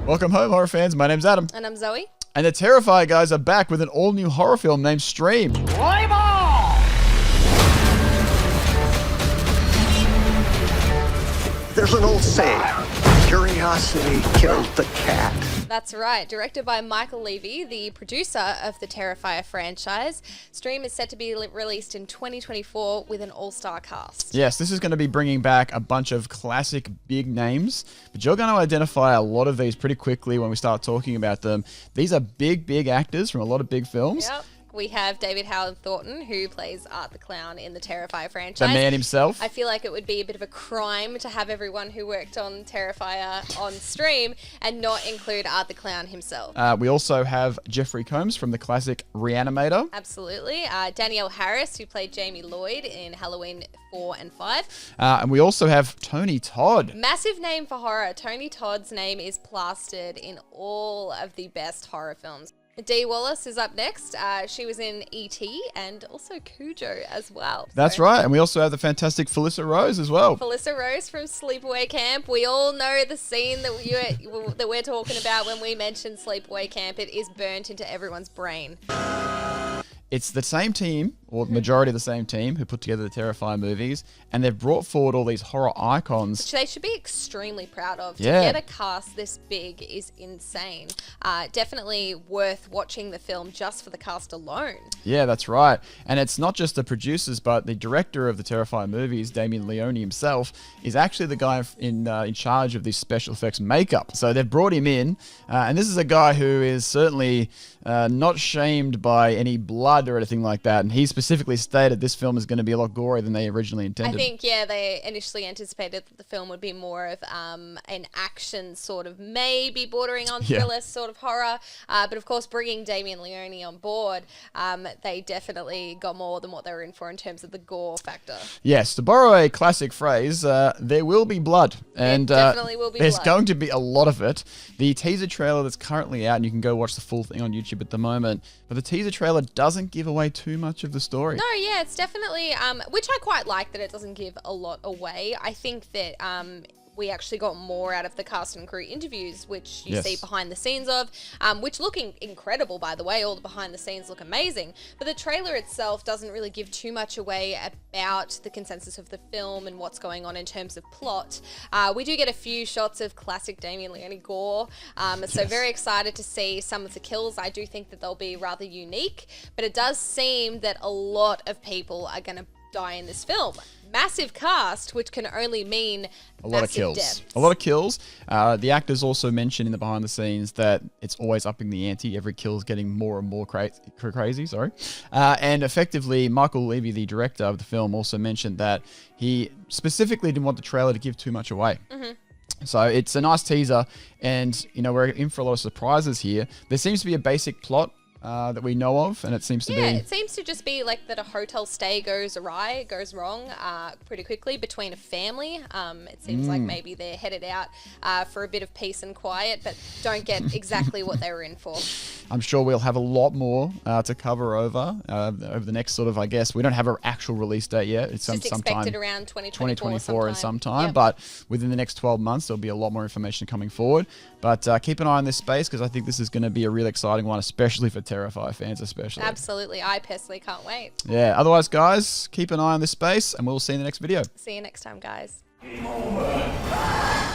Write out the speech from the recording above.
Welcome home, horror fans. My name's Adam. And I'm Zoe. And the Terrifier guys are back with an all-new horror film named Stream. Play ball! There's an old saying, curiosity killed the cat. That's right. Directed by Michael Leavy, the producer of the Terrifier franchise, Stream is set to be released in 2024 with an all-star cast. Yes, this is going to be bringing back a bunch of classic big names, but you're going to identify a lot of these pretty quickly when we start talking about them. These are big actors from a lot of big films. Yep. We have David Howard Thornton, who plays Art the Clown in the Terrifier franchise. The man himself. I feel like it would be a bit of a crime to have everyone who worked on Terrifier on Stream and not include Art the Clown himself. We also have Jeffrey Combs from the classic Reanimator. Absolutely. Danielle Harris, who played Jamie Lloyd in Halloween 4 and 5. And we also have Tony Todd. Massive name for horror. Tony Todd's name is plastered in all of the best horror films. Dee Wallace is up next. She was in E.T. and also Cujo as well. That's right. And we also have the fantastic Felissa Rose as well. Felissa Rose from Sleepaway Camp. We all know the scene that we're talking about when we mention Sleepaway Camp. It is burnt into everyone's brain. It's the same team, or the majority of the same team, who put together the Terrifier movies, and they've brought forward all these horror icons. Which they should be extremely proud of. Yeah. To get a cast this big is insane. Definitely worth watching the film just for the cast alone. Yeah, that's right. And it's not just the producers, but the director of the Terrifier movies, Damien Leone himself, is actually the guy in charge of this special effects makeup. So they've brought him in, and this is a guy who is certainly not shamed by any blood or anything like that. And he specifically stated this film is going to be a lot gorier than they originally intended. I think, yeah, they initially anticipated that the film would be more of an action sort of, maybe bordering on thriller sort of horror. But of course, bringing Damien Leone on board, they definitely got more than what they were in for in terms of the gore factor. Yes, to borrow a classic phrase, there will be blood. And definitely will be there's blood. going to be a lot of it. The teaser trailer that's currently out, and you can go watch the full thing on YouTube at the moment, but the teaser trailer doesn't give away too much of the story. No, yeah, it's definitely, which I quite like that it doesn't give a lot away. I think that we actually got more out of the cast and crew interviews, which you see behind the scenes of, which look incredible, by the way. All the behind the scenes look amazing. But the trailer itself doesn't really give too much away about the consensus of the film and what's going on in terms of plot. We do get a few shots of classic Damien Leone gore, so very excited to see some of the kills. I do think that they'll be rather unique, but it does seem that a lot of people are going to die in this film. Massive cast, which can only mean a lot of kills. Depths. A lot of kills. The actors also mentioned in the behind the scenes that it's always upping the ante. Every kill is getting more and more crazy. And effectively, Michael Leavy, the director of the film, also mentioned that he specifically didn't want the trailer to give too much away. So it's a nice teaser, and we're in for a lot of surprises here. There seems to be a basic plot that we know of, and it seems to be... Yeah, it seems to just be like that a hotel stay goes wrong pretty quickly between a family. It seems like maybe they're headed out for a bit of peace and quiet, but don't get exactly what they were in for. I'm sure we'll have a lot more to cover over the next sort of, I guess, we don't have an actual release date yet. It's just expected sometime around 2024 and sometime, but within the next 12 months, there'll be a lot more information coming forward. But keep an eye on this space, because I think this is going to be a really exciting one, especially for Terrifier fans especially. Absolutely. I personally can't wait. Yeah. Otherwise, guys, keep an eye on this space, and we'll see you in the next video. See you next time, guys. Game over.